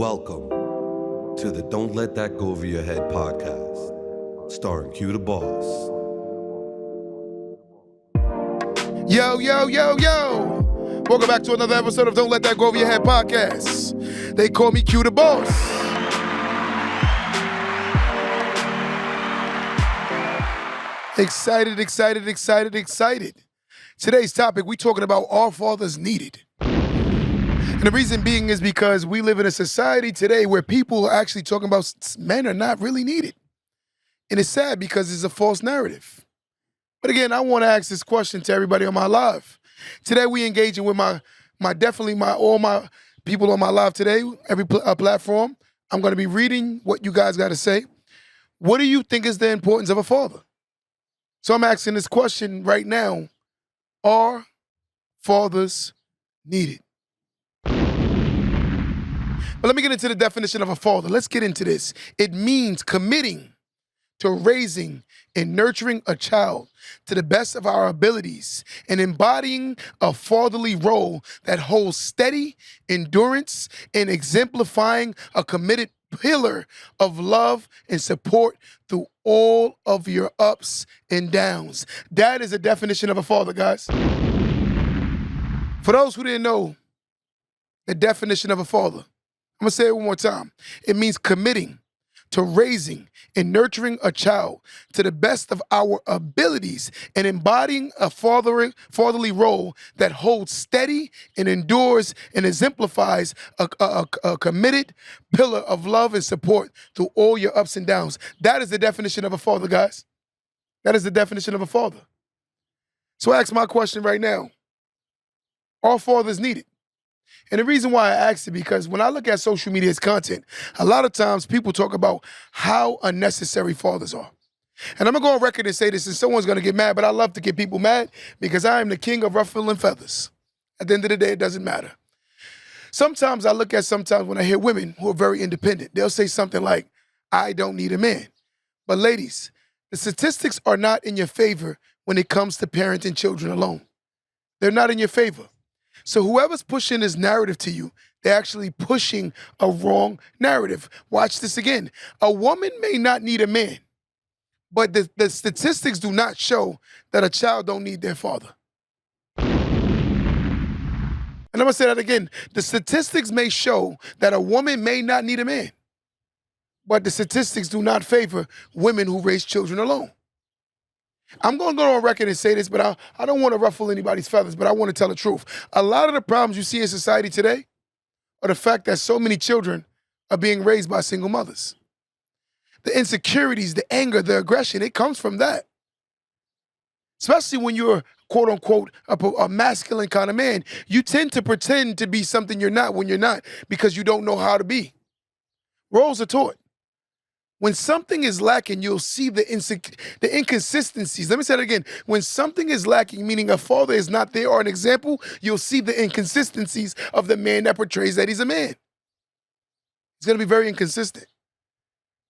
Welcome to the Don't Let That Go Over Your Head podcast, starring Q the Boss. Yo, yo, yo, yo. Welcome back to another episode of Don't Let That Go Over Your Head podcast. They call me Q the Boss. Excited. Today's topic, we talking about are fathers needed? And the reason being is because we live in a society today where people are actually talking about men are not really needed. And it's sad because it's a false narrative. But again, I want to ask this question to everybody on my live. Today we engaging with all my people on my live today, every platform. I'm going to be reading what you guys got to say. What do you think is the importance of a father? So I'm asking this question right now. Are fathers needed? But let me get into the definition of a father. Let's get into this. It means committing to raising and nurturing a child to the best of our abilities and embodying a fatherly role that holds steady endurance and exemplifying a committed pillar of love and support through all of your ups and downs. That is a definition of a father, guys. For those who didn't know the definition of a father, I'm going to say it one more time. It means committing to raising and nurturing a child to the best of our abilities and embodying a fatherly role that holds steady and endures and exemplifies a committed pillar of love and support through all your ups and downs. That is the definition of a father, guys. That is the definition of a father. So I ask my question right now. Are fathers needed? And the reason why I asked it, because when I look at social media's content, a lot of times people talk about how unnecessary fathers are. And I'm going to go on record and say this, and someone's going to get mad, but I love to get people mad because I am the king of ruffling feathers. At the end of the day, it doesn't matter. Sometimes when I hear women who are very independent, they'll say something like, I don't need a man. But ladies, the statistics are not in your favor when it comes to parenting children alone. They're not in your favor. So whoever's pushing this narrative to you, they're actually pushing a wrong narrative. Watch this again. A woman may not need a man, but the statistics do not show that a child don't need their father. And I'm going to say that again. The statistics may show that a woman may not need a man, but the statistics do not favor women who raise children alone. I'm going to go on record and say this, but I don't want to ruffle anybody's feathers, but I want to tell the truth. A lot of the problems you see in society today are the fact that so many children are being raised by single mothers. The insecurities, the anger, the aggression, it comes from that. Especially when you're, quote unquote, a masculine kind of man. You tend to pretend to be something you're not when you're not because you don't know how to be. Roles are taught. When something is lacking, you'll see the inconsistencies. Let me say that again. When something is lacking, meaning a father is not there or an example, you'll see the inconsistencies of the man that portrays that he's a man. He's going to be very inconsistent.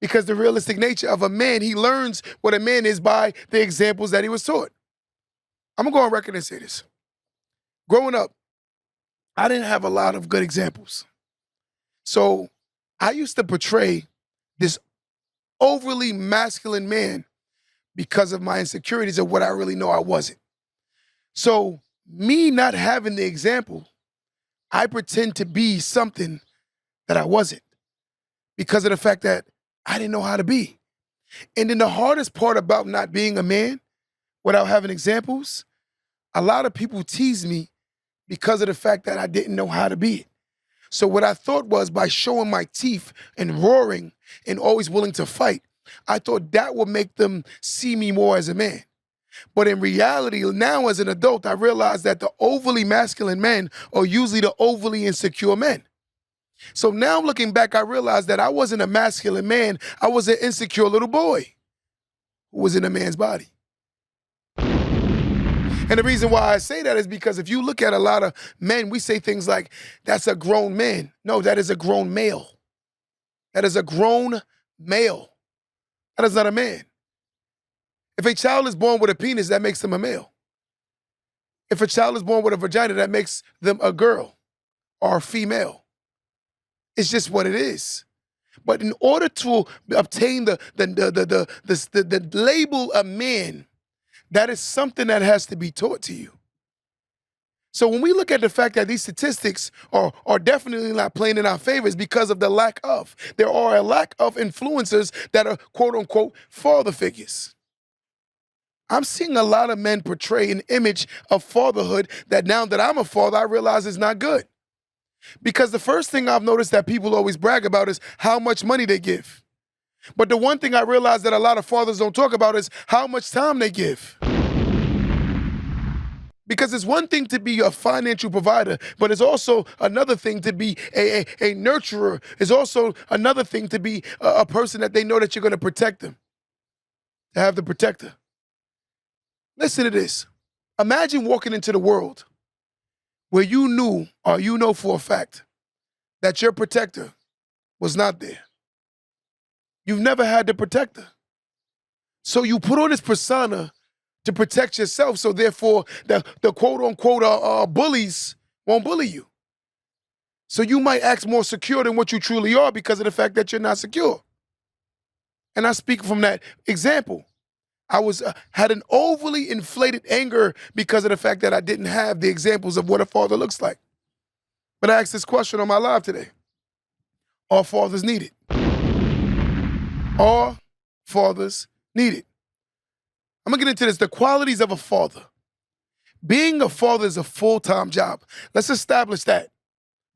Because the realistic nature of a man, he learns what a man is by the examples that he was taught. I'm going to go on record and say this. Growing up, I didn't have a lot of good examples. So I used to portray this overly masculine man because of my insecurities of what I really know I wasn't. So me not having the example, I pretend to be something that I wasn't because of the fact that I didn't know how to be. And then the hardest part about not being a man without having examples, a lot of people tease me because of the fact that I didn't know how to be it. So what I thought was by showing my teeth and roaring and always willing to fight, I thought that would make them see me more as a man. But in reality, now as an adult, I realized that the overly masculine men are usually the overly insecure men. So now looking back, I realized that I wasn't a masculine man. I was an insecure little boy who was in a man's body. And the reason why I say that is because if you look at a lot of men, we say things like, that's a grown man. No, that is a grown male. That is a grown male. That is not a man. If a child is born with a penis, that makes them a male. If a child is born with a vagina, that makes them a girl or a female. It's just what it is. But in order to obtain the label of man, that is something that has to be taught to you. So when we look at the fact that these statistics are definitely not playing in our favor, it's because of the lack of. There are a lack of influencers that are quote unquote father figures. I'm seeing a lot of men portray an image of fatherhood that now that I'm a father, I realize is not good. Because the first thing I've noticed that people always brag about is how much money they give. But the one thing I realize that a lot of fathers don't talk about is how much time they give. Because it's one thing to be a financial provider, but it's also another thing to be a nurturer. It's also another thing to be a person that they know that you're going to protect them, to have the protector. Listen to this. Imagine walking into the world where you knew or you know for a fact that your protector was not there. You've never had the protector. So you put on this persona to protect yourself, so therefore the quote-unquote bullies won't bully you. So you might act more secure than what you truly are because of the fact that you're not secure. And I speak from that example. I had an overly inflated anger because of the fact that I didn't have the examples of what a father looks like. But I asked this question on my live today. Are fathers needed? Are fathers needed? I'm gonna get into this. The qualities of a father. Being a father is a full-time job. Let's establish that,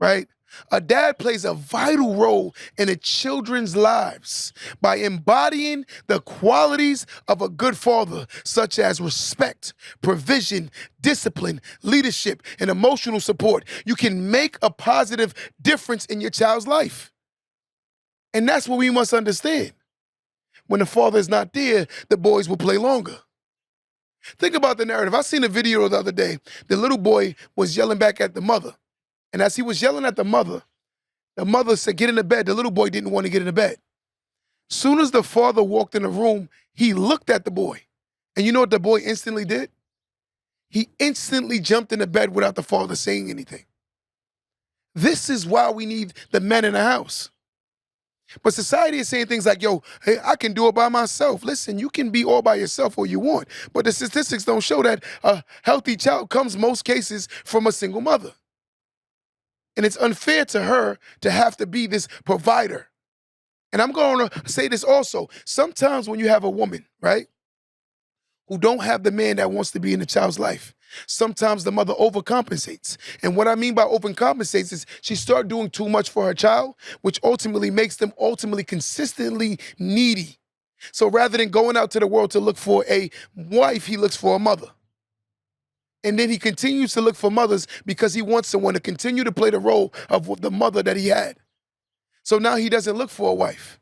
right? A dad plays a vital role in a children's lives by embodying the qualities of a good father, such as respect, provision, discipline, leadership, and emotional support. You can make a positive difference in your child's life. And that's what we must understand. When the father is not there, the boys will play longer. Think about the narrative. I seen a video the other day. The little boy was yelling back at the mother. And as he was yelling at the mother said, get in the bed. The little boy didn't want to get in the bed. Soon as the father walked in the room, he looked at the boy. And you know what the boy instantly did? He instantly jumped in the bed without the father saying anything. This is why we need the men in the house. But society is saying things like, yo, hey, I can do it by myself. Listen, you can be all by yourself all you want. But the statistics don't show that a healthy child comes most cases from a single mother. And it's unfair to her to have to be this provider. And I'm going to say this also. Sometimes when you have a woman, right, who don't have the man that wants to be in the child's life, sometimes the mother overcompensates. And what I mean by overcompensates is she starts doing too much for her child, which ultimately makes them consistently needy. So rather than going out to the world to look for a wife, he looks for a mother. And then he continues to look for mothers because he wants someone to continue to play the role of the mother that he had. So now he doesn't look for a wife.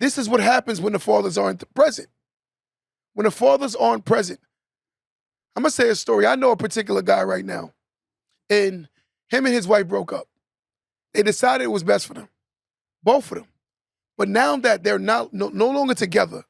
This is what happens when the fathers aren't present. When the fathers aren't present, I'm going to say a story. I know a particular guy right now, and him and his wife broke up. They decided it was best for them, both of them. But now that they're no longer together,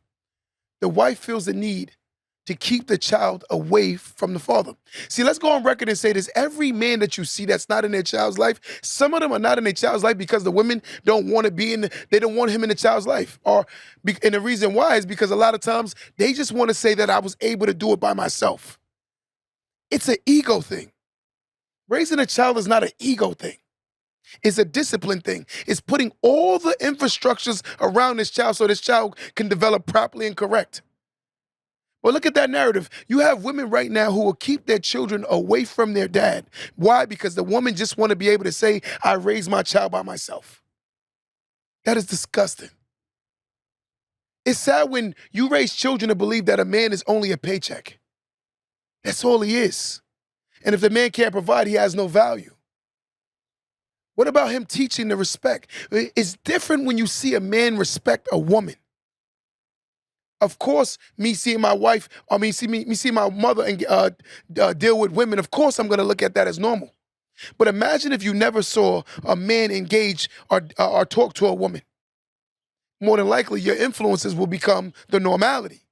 the wife feels the need to keep the child away from the father. See, let's go on record and say this. Every man that you see that's not in their child's life, some of them are not in their child's life because the women don't want to they don't want him in the child's life. And the reason why is because a lot of times they just want to say that I was able to do it by myself. It's an ego thing. Raising a child is not an ego thing. It's a discipline thing. It's putting all the infrastructures around this child so this child can develop properly and correct. Well, look at that narrative. You have women right now who will keep their children away from their dad. Why? Because the woman just want to be able to say, I raised my child by myself. That is disgusting. It's sad when you raise children to believe that a man is only a paycheck. That's all he is. And if the man can't provide, he has no value. What about him teaching the respect? It's different when you see a man respect a woman. Of course, me seeing my wife, me seeing my mother and deal with women, of course I'm going to look at that as normal. But imagine if you never saw a man engage or talk to a woman. More than likely, your influences will become the normality.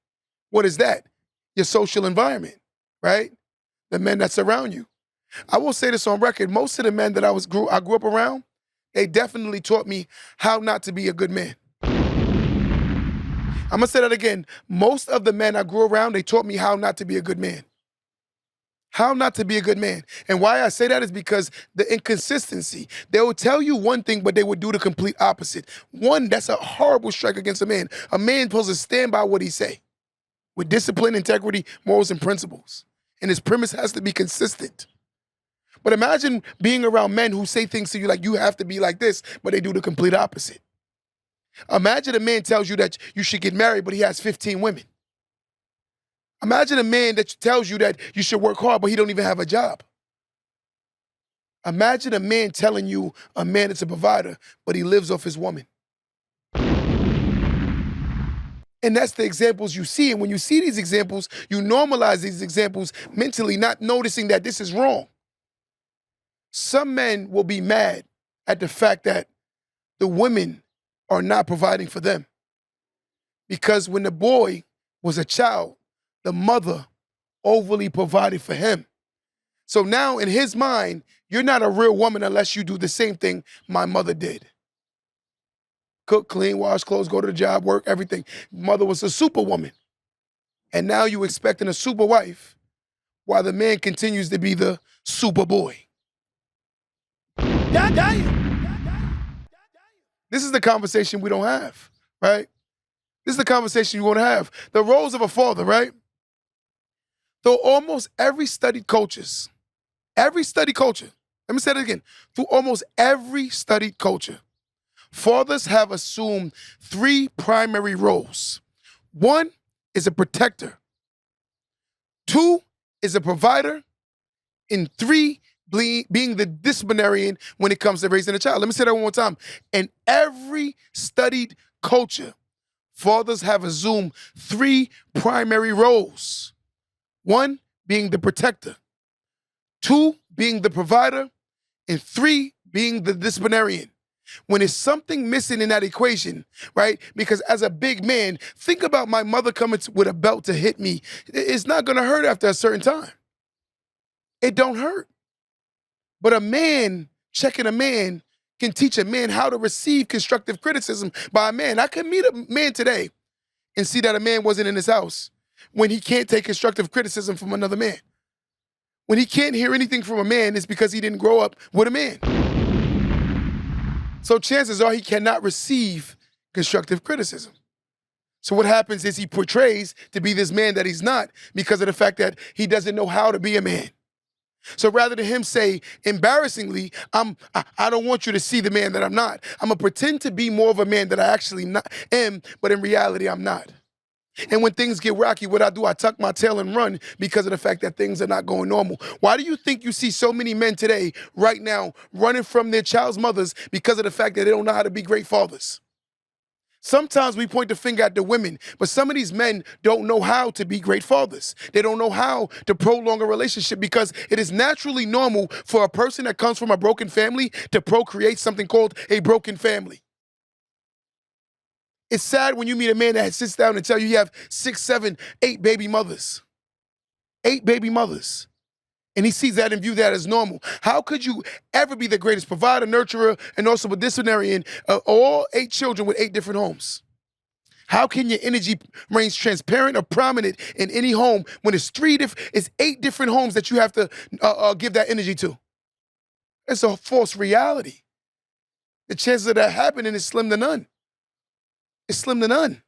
What is that? Your social environment, right? The men that surround you. I will say this on record. Most of the men that I grew up around, They definitely taught me how not to be a good man. I'm gonna say that again. Most of the men I grew around, they taught me how not to be a good man. How not to be a good man. And why I say that is because the inconsistency. They will tell you one thing, but they would do the complete opposite. One, that's a horrible strike against a man. A man supposed to stand by what he say with discipline, integrity, morals, and principles. And his premise has to be consistent. But imagine being around men who say things to you like you have to be like this, but they do the complete opposite. Imagine a man tells you that you should get married, but he has 15 women. Imagine a man that tells you that you should work hard, but he don't even have a job. Imagine a man telling you a man is a provider, but he lives off his woman. And that's the examples you see. And when you see these examples, you normalize these examples mentally, not noticing that this is wrong. Some men will be mad at the fact that the women are not providing for them. Because when the boy was a child, the mother overly provided for him. So now in his mind, you're not a real woman unless you do the same thing my mother did. Cook, clean, wash clothes, go to the job, work, everything. Mother was a superwoman. And now you expecting a super wife while the man continues to be the super boy. This is the conversation we don't have, right? This is the conversation you want to have. The roles of a father, right? Though almost every studied culture, let me say it again, through almost every studied culture, fathers have assumed three primary roles. One is a protector. Two is a provider. And three, being the disciplinarian when it comes to raising a child. Let me say that one more time. In every studied culture, fathers have assumed three primary roles. One, being the protector. Two, being the provider. And three, being the disciplinarian. When there's something missing in that equation, right? Because as a big man, think about my mother coming with a belt to hit me. It's not gonna hurt after a certain time. It don't hurt. But a man, checking a man, can teach a man how to receive constructive criticism by a man. I could meet a man today and see that a man wasn't in his house when he can't take constructive criticism from another man. When he can't hear anything from a man, it's because he didn't grow up with a man. So chances are he cannot receive constructive criticism. So what happens is he portrays to be this man that he's not because of the fact that he doesn't know how to be a man. So rather than him say, embarrassingly, I don't want you to see the man that I'm not. I'm going to pretend to be more of a man that I actually not am, but in reality, I'm not. And when things get rocky, what I do, I tuck my tail and run because of the fact that things are not going normal. Why do you think you see so many men today, right now, running from their child's mothers because of the fact that they don't know how to be great fathers? Sometimes we point the finger at the women, but some of these men don't know how to be great fathers. They don't know how to prolong a relationship because it is naturally normal for a person that comes from a broken family to procreate something called a broken family. It's sad when you meet a man that sits down and tell you have 6, 7, 8 baby mothers. 8 baby mothers. And he sees that and views that as normal. How could you ever be the greatest provider, nurturer, and also a disciplinarian of all 8 children with 8 different homes? How can your energy reign transparent or prominent in any home when it's 8 different homes that you have to give that energy to? It's a false reality. The chances of that happening is slim to none. It's slim to none.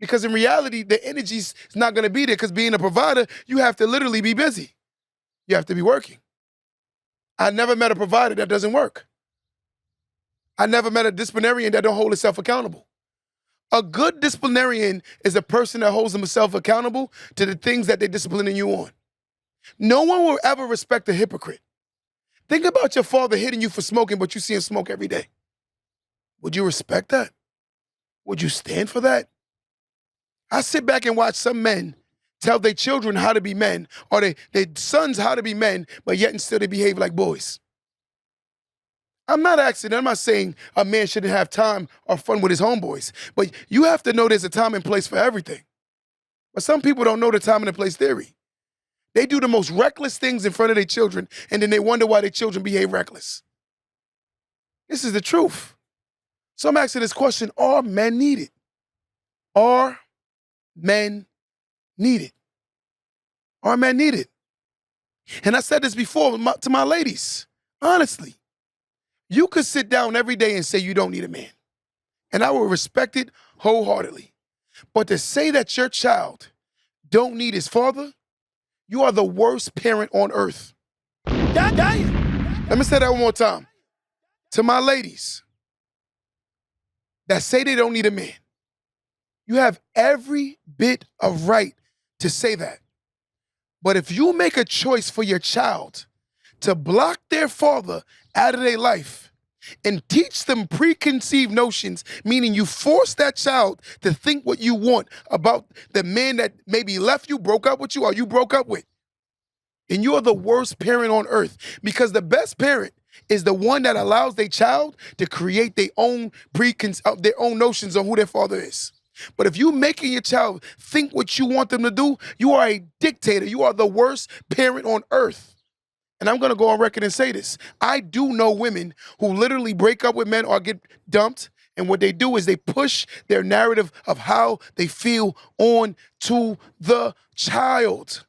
Because in reality, the energy's not going to be there because being a provider, you have to literally be busy. You have to be working. I never met a provider that doesn't work. I never met a disciplinarian that don't hold itself accountable. A good disciplinarian is a person that holds himself accountable to the things that they're disciplining you on. No one will ever respect a hypocrite. Think about your father hitting you for smoking, but you see him smoke every day. Would you respect that? Would you stand for that? I sit back and watch some men tell their children how to be men or their sons how to be men, but yet and still they behave like boys. I'm not saying a man shouldn't have time or fun with his homeboys, but you have to know there's a time and place for everything. But some people don't know the time and the place theory. They do the most reckless things in front of their children, and then they wonder why their children behave reckless. This is the truth. So I'm asking this question, are men needed? Are men needed? Are men needed? And I said this before to my ladies. Honestly, you could sit down every day and say you don't need a man. And I will respect it wholeheartedly. But to say that your child don't need his father, you are the worst parent on earth. God damn. Let me say that one more time. To my ladies that say they don't need a man, you have every bit of right to say that. But if you make a choice for your child to block their father out of their life and teach them preconceived notions, meaning you force that child to think what you want about the man that maybe left you, broke up with you, or you broke up with, and you're the worst parent on earth, because the best parent is the one that allows their child to create their own notions on who their father is. But if you making your child think what you want them to do, you are a dictator. You are the worst parent on earth. And I'm going to go on record and say this. I do know women who literally break up with men or get dumped, and what they do is they push their narrative of how they feel on to the child,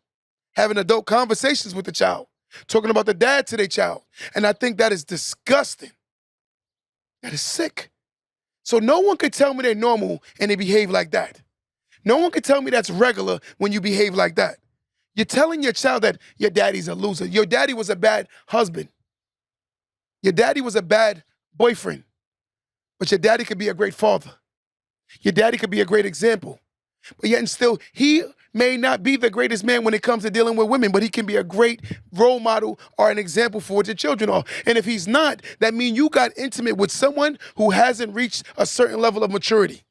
having adult conversations with the child, talking about the dad to their child. And I think that is disgusting. That is sick. So no one could tell me they're normal and they behave like that. No one could tell me that's regular when you behave like that. You're telling your child that your daddy's a loser. Your daddy was a bad husband. Your daddy was a bad boyfriend. But your daddy could be a great father. Your daddy could be a great example. But yet and still, he may not be the greatest man when it comes to dealing with women, but he can be a great role model or an example for what your children are. And if he's not, that means you got intimate with someone who hasn't reached a certain level of maturity.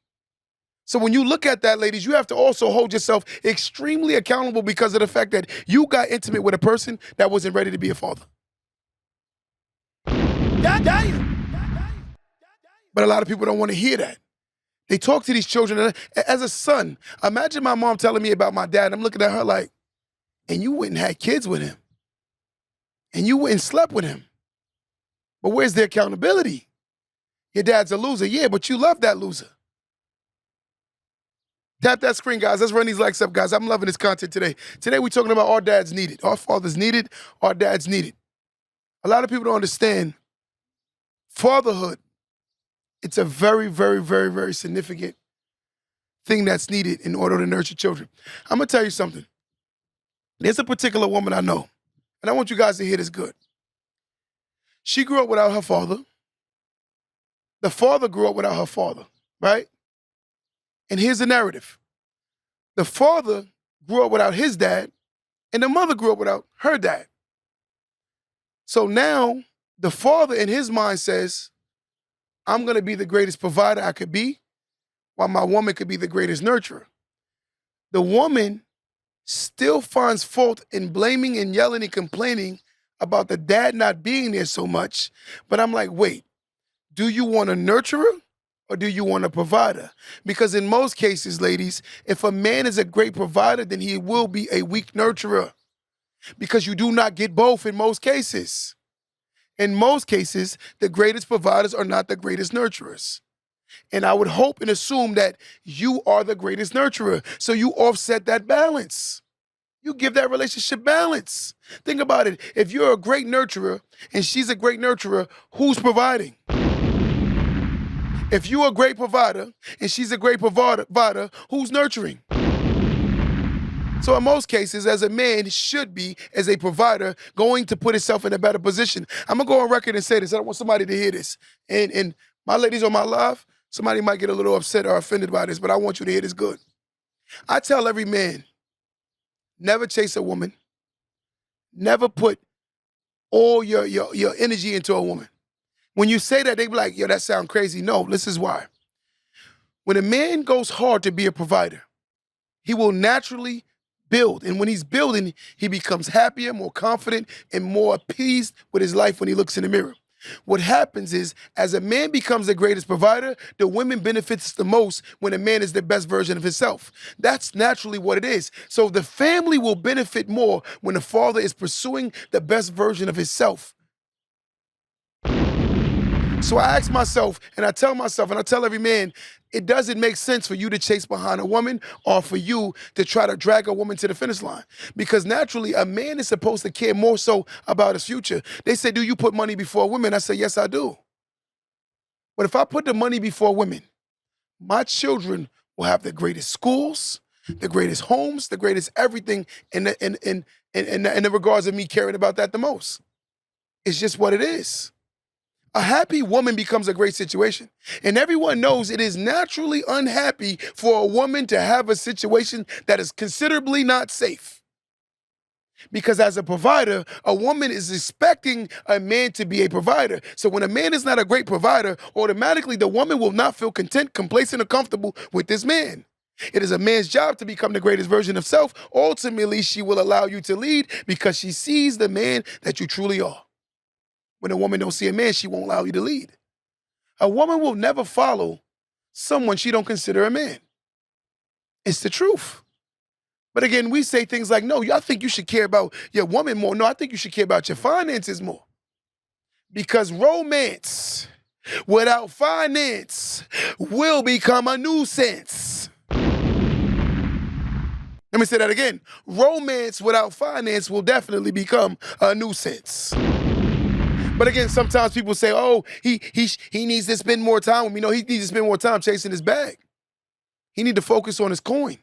So when you look at that, ladies, you have to also hold yourself extremely accountable because of the fact that you got intimate with a person that wasn't ready to be a father. God damn. But a lot of people don't want to hear that. They talk to these children. And as a son, imagine my mom telling me about my dad. I'm looking at her like, and you went and had kids with him. And you went and slept with him. But where's the accountability? Your dad's a loser. Yeah, but you love that loser. Tap that screen, guys. Let's run these likes up, guys. I'm loving this content today. Today, we're talking about our dads needed. Our fathers needed. Our dads needed. A lot of people don't understand fatherhood. It's a very, very, very, very significant thing that's needed in order to nurture children. I'm going to tell you something. There's a particular woman I know, and I want you guys to hear this good. She grew up without her father. The father grew up without her father, right? And here's the narrative. The father grew up without his dad, and the mother grew up without her dad. So now the father in his mind says, I'm going to be the greatest provider I could be, while my woman could be the greatest nurturer. The woman still finds fault in blaming and yelling and complaining about the dad not being there so much. But I'm like, wait, do you want a nurturer or do you want a provider? Because in most cases, ladies, if a man is a great provider, then he will be a weak nurturer, because you do not get both in most cases. In most cases, the greatest providers are not the greatest nurturers. And I would hope and assume that you are the greatest nurturer. So you offset that balance. You give that relationship balance. Think about it. If you're a great nurturer and she's a great nurturer, who's providing? If you're a great provider and she's a great provider, who's nurturing? So in most cases, as a man should be, as a provider, going to put himself in a better position. I'm going to go on record and say this. I don't want somebody to hear this. And my ladies on my live, somebody might get a little upset or offended by this, but I want you to hear this good. I tell every man, never chase a woman. Never put all your energy into a woman. When you say that, they be like, yo, that sounds crazy. No, this is why. When a man goes hard to be a provider, he will naturally build. And when he's building, he becomes happier, more confident, and more appeased with his life when he looks in the mirror. What happens is, as a man becomes the greatest provider, the woman benefits the most when a man is the best version of himself. That's naturally what it is. So the family will benefit more when the father is pursuing the best version of himself. So I ask myself, and I tell myself, and I tell every man, it doesn't make sense for you to chase behind a woman or for you to try to drag a woman to the finish line. Because naturally, a man is supposed to care more so about his future. They say, do you put money before women? I say, yes, I do. But if I put the money before women, my children will have the greatest schools, the greatest homes, the greatest everything in the regards of me caring about that the most. It's just what it is. A happy woman becomes a great situation. And everyone knows it is naturally unhappy for a woman to have a situation that is considerably not safe. Because as a provider, a woman is expecting a man to be a provider. So when a man is not a great provider, automatically the woman will not feel content, complacent, or comfortable with this man. It is a man's job to become the greatest version of self. Ultimately, she will allow you to lead because she sees the man that you truly are. When a woman don't see a man, she won't allow you to lead. A woman will never follow someone she don't consider a man. It's the truth. But again, we say things like, no, I think you should care about your woman more. No, I think you should care about your finances more. Because romance without finance will become a nuisance. Let me say that again. Romance without finance will definitely become a nuisance. But again, sometimes people say, oh, he needs to spend more time with me. No, he needs to spend more time chasing his bag. He needs to focus on his coin.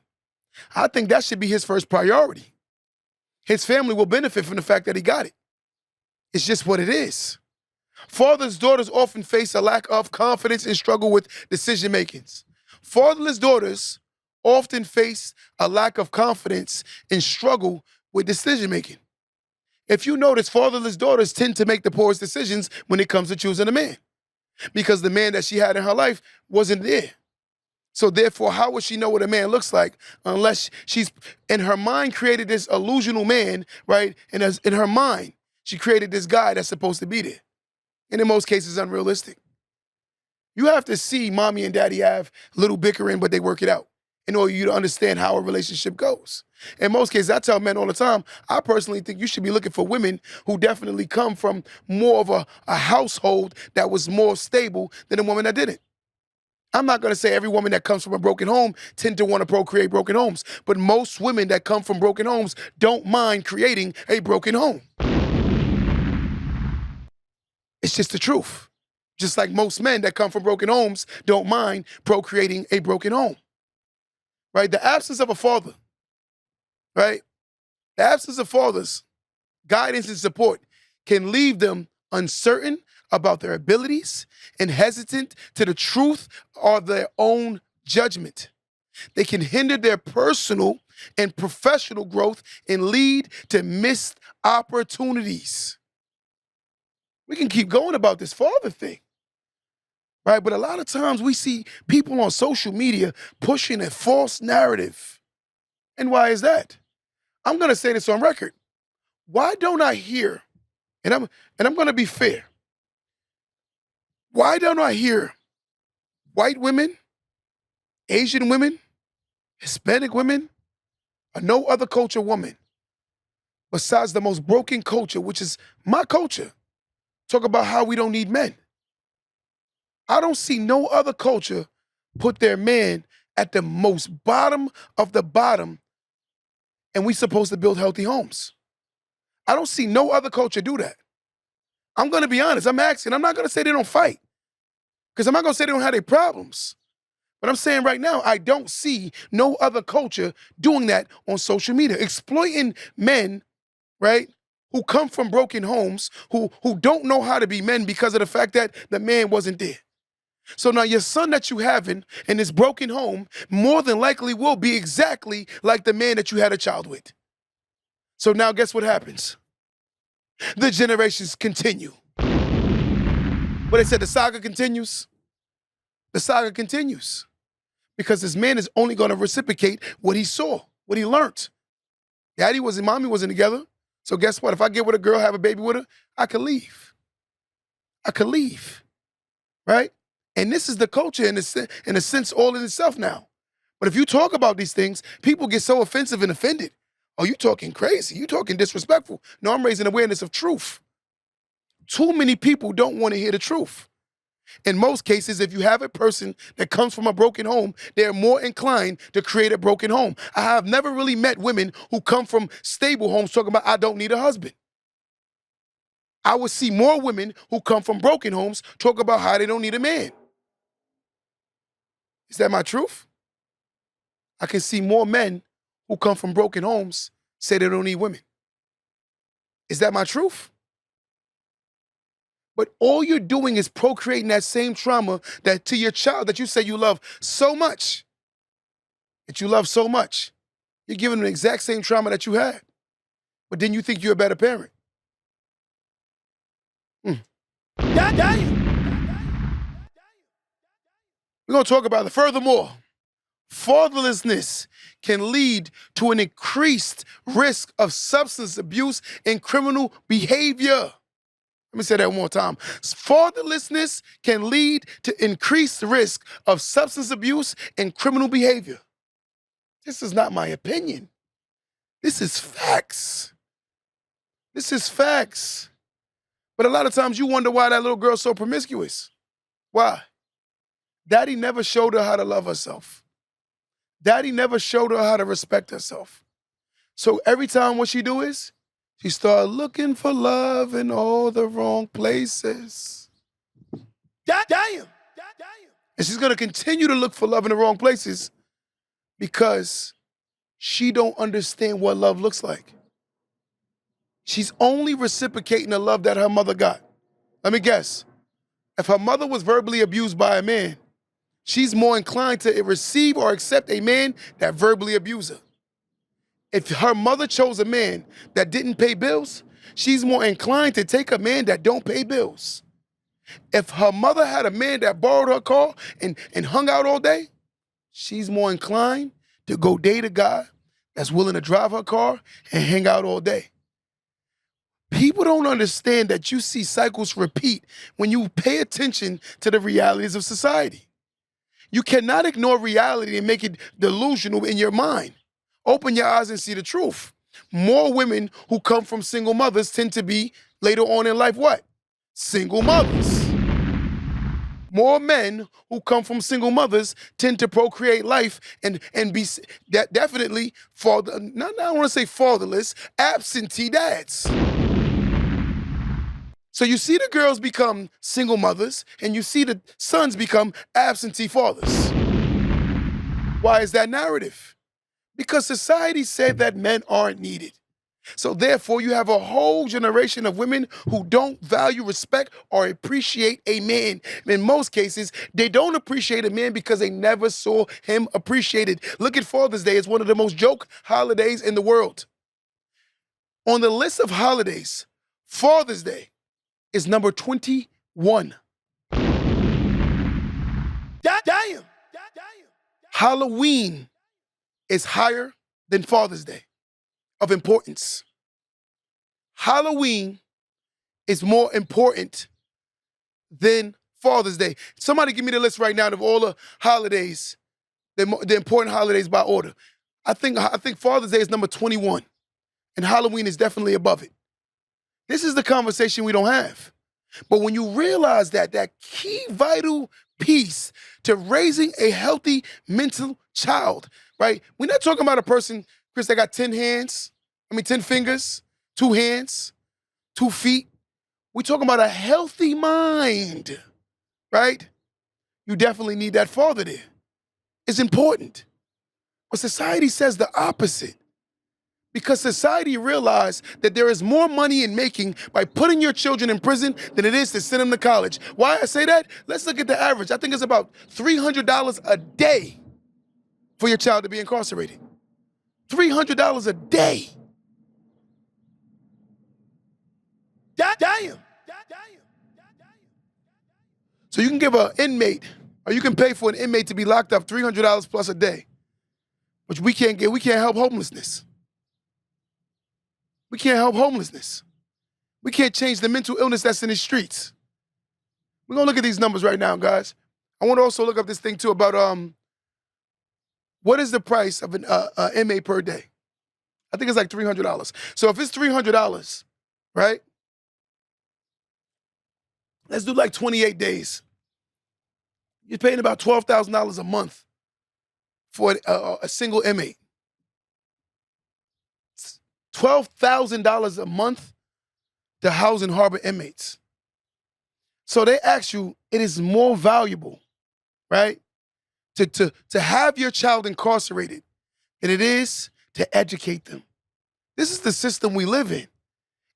I think that should be his first priority. His family will benefit from the fact that he got it. It's just what it is. Fathers' daughters often face a lack of confidence and struggle with decision makings. Fatherless daughters often face a lack of confidence and struggle with decision making. If you notice, fatherless daughters tend to make the poorest decisions when it comes to choosing a man because the man that she had in her life wasn't there. So therefore, how would she know what a man looks like unless she's, in her mind, created this illusional man, right? And in her mind, she created this guy that's supposed to be there. And in most cases, unrealistic. You have to see mommy and daddy have little bickering, but they work it out in order for you to understand how a relationship goes. In most cases, I tell men all the time, I personally think you should be looking for women who definitely come from more of a household that was more stable than a woman that didn't. I'm not going to say every woman that comes from a broken home tend to want to procreate broken homes, but most women that come from broken homes don't mind creating a broken home. It's just the truth. Just like most men that come from broken homes don't mind procreating a broken home. Right? The absence of a father, right? The absence of fathers, guidance and support can leave them uncertain about their abilities and hesitant to the truth of their own judgment. They can hinder their personal and professional growth and lead to missed opportunities. We can keep going about this father thing, right? But a lot of times we see people on social media pushing a false narrative. And why is that? I'm going to say this on record. Why don't I hear, and I'm going to be fair, why don't I hear white women, Asian women, Hispanic women, or no other culture woman besides the most broken culture, which is my culture, talk about how we don't need men? I don't see no other culture put their man at the most bottom of the bottom, and we supposed to build healthy homes. I don't see no other culture do that. I'm going to be honest. I'm asking. I'm not going to say they don't fight, because I'm not going to say they don't have their problems. But I'm saying right now, I don't see no other culture doing that on social media, exploiting men, right, who come from broken homes, who don't know how to be men because of the fact that the man wasn't there. So now your son that you having in this broken home more than likely will be exactly like the man that you had a child with. So now guess what happens? The generations continue. But they said the saga continues. The saga continues. Because this man is only going to reciprocate what he saw, what he learned. Mommy wasn't together. So guess what? If I get with a girl, have a baby with her, I could leave. I could leave. Right? And this is the culture in a sense all in itself now. But if you talk about these things, people get so offensive and offended. Oh, you talking crazy. You talking disrespectful. No, I'm raising awareness of truth. Too many people don't want to hear the truth. In most cases, if you have a person that comes from a broken home, they're more inclined to create a broken home. I have never really met women who come from stable homes talking about, I don't need a husband. I would see more women who come from broken homes talk about how they don't need a man. Is that my truth? I can see more men who come from broken homes say they don't need women. Is that my truth? But all you're doing is procreating that same trauma that to your child that you say you love so much, that you love so much. You're giving them the exact same trauma that you had. But then you think you're a better parent. We're going to talk about it. Furthermore, fatherlessness can lead to an increased risk of substance abuse and criminal behavior. Let me say that one more time. Fatherlessness can lead to increased risk of substance abuse and criminal behavior. This is not my opinion. This is facts. This is facts. But a lot of times you wonder why that little girl's so promiscuous. Why? Daddy never showed her how to love herself. Daddy never showed her how to respect herself. So every time what she do is, she start looking for love in all the wrong places. Damn. And she's gonna continue to look for love in the wrong places because she don't understand what love looks like. She's only reciprocating the love that her mother got. Let me guess. If her mother was verbally abused by a man, she's more inclined to receive or accept a man that verbally abused her. If her mother chose a man that didn't pay bills, she's more inclined to take a man that don't pay bills. If her mother had a man that borrowed her car and hung out all day, she's more inclined to go date a guy that's willing to drive her car and hang out all day. People don't understand that you see cycles repeat when you pay attention to the realities of society. You cannot ignore reality and make it delusional in your mind. Open your eyes and see the truth. More women who come from single mothers tend to be, later on in life, what? Single mothers. More men who come from single mothers tend to procreate life and be definitely, I don't want to say fatherless, absentee dads. So you see the girls become single mothers and you see the sons become absentee fathers. Why is that narrative? Because society said that men aren't needed. So therefore, you have a whole generation of women who don't value, respect, or appreciate a man. In most cases, they don't appreciate a man because they never saw him appreciated. Look at Father's Day. It's one of the most joke holidays in the world. On the list of holidays, Father's Day is number 21. Damn. Halloween is higher than Father's Day of importance. Halloween is more important than Father's Day. Somebody give me the list right now of all the holidays, the important holidays by order. I think Father's Day is number 21, and Halloween is definitely above it. This is the conversation we don't have. But when you realize that key vital piece to raising a healthy mental child, right? We're not talking about a person, Chris, that got 10 fingers, 2 hands, 2 feet. We're talking about a healthy mind, right? You definitely need that father there. It's important. But society says the opposite. Because society realized that there is more money in making by putting your children in prison than it is to send them to college. Why I say that? Let's look at the average. I think it's about $300 a day for your child to be incarcerated. $300 a day. Damn. So you can give an inmate, or you can pay for an inmate to be locked up $300 plus a day, which we can't help homelessness. We can't help homelessness. We can't change the mental illness that's in the streets. We're gonna look at these numbers right now, guys. I want to also look up this thing too about what is the price of an inmate per day? I think it's like $300. So if it's $300, right? Let's do like 28 days. You're paying about $12,000 a month for a single inmate. $12,000 a month to house and harbor inmates. So they ask you, it is more valuable, right, to have your child incarcerated than it is to educate them. This is the system we live in.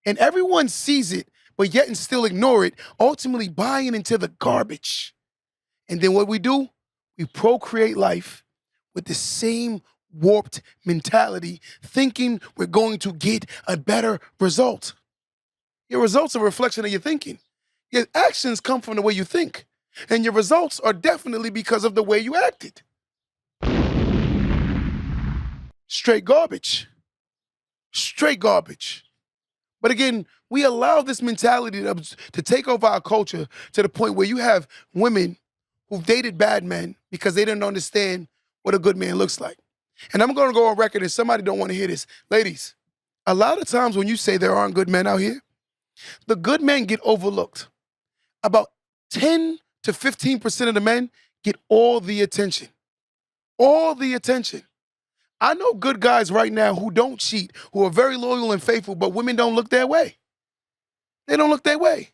And everyone sees it, but yet and still ignore it, ultimately buying into the garbage. And then what we do, we procreate life with the same warped mentality, thinking we're going to get a better result. Your results are a reflection of your thinking. Your actions come from the way you think. And your results are definitely because of the way you acted. Straight garbage. Straight garbage. But again, we allow this mentality to take over our culture to the point where you have women who've dated bad men because they didn't understand what a good man looks like. And I'm going to go on record, and somebody don't want to hear this. Ladies, a lot of times when you say there aren't good men out here, the good men get overlooked. About 10 to 15% of the men get all the attention. All the attention. I know good guys right now who don't cheat, who are very loyal and faithful, but women don't look their way. They don't look their way.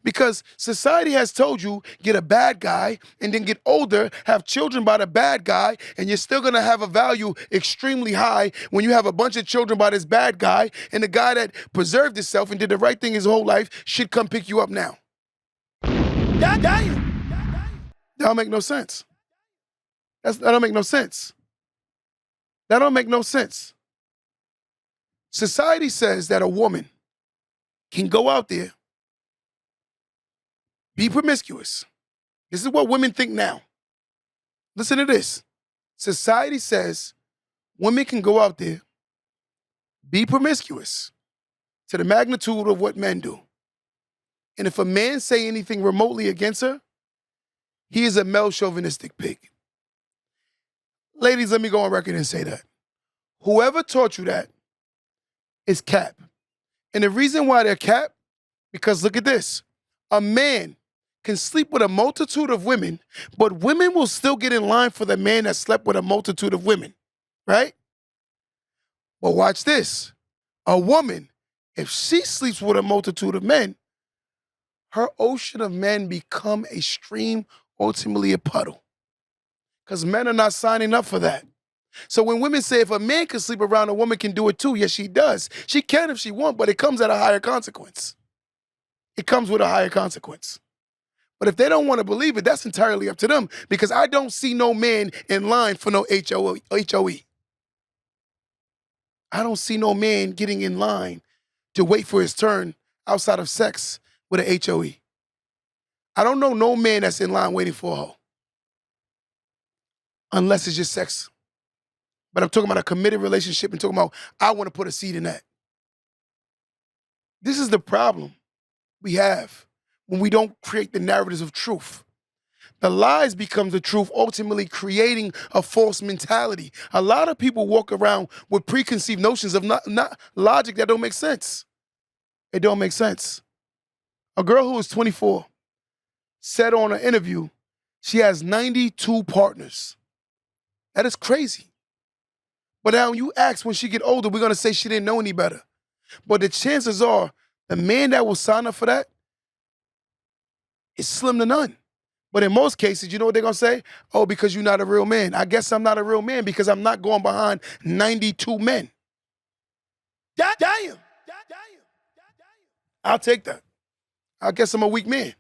Because society has told you, get a bad guy and then get older, have children by the bad guy, and you're still gonna have a value extremely high when you have a bunch of children by this bad guy, and the guy that preserved himself and did the right thing his whole life should come pick you up now. God damn. That don't make no sense. That don't make no sense. That don't make no sense. Society says that a woman can go out there, be promiscuous. This is what women think now. Listen to this. Society says women can go out there, be promiscuous to the magnitude of what men do. And if a man say anything remotely against her, he is a male chauvinistic pig. Ladies, let me go on record and say that. Whoever taught you that is cap. And the reason why they're cap, because look at this. A man can sleep with a multitude of women, but women will still get in line for the man that slept with a multitude of women, right? But watch this. A woman, if she sleeps with a multitude of men, her ocean of men become a stream, ultimately a puddle. Because men are not signing up for that. So when women say if a man can sleep around, a woman can do it too, yes, she does. She can if she wants, but it comes at a higher consequence. It comes with a higher consequence. But if they don't want to believe it, that's entirely up to them, because I don't see no man in line for no HOE. I don't see no man getting in line to wait for his turn outside of sex with an HOE. I don't know no man that's in line waiting for a hoe. Unless it's just sex. But I'm talking about a committed relationship and talking about, I want to put a seed in that. This is the problem we have when we don't create the narratives of truth. The lies become the truth, ultimately creating a false mentality. A lot of people walk around with preconceived notions of not logic that don't make sense. It don't make sense. A girl who is 24 said on an interview she has 92 partners. That is crazy. But now you ask when she get older, we're going to say she didn't know any better. But the chances are the man that will sign up for that is slim to none. But in most cases, you know what they're going to say? Oh, because you're not a real man. I guess I'm not a real man because I'm not going behind 92 men. Damn. I'll take that. I guess I'm a weak man.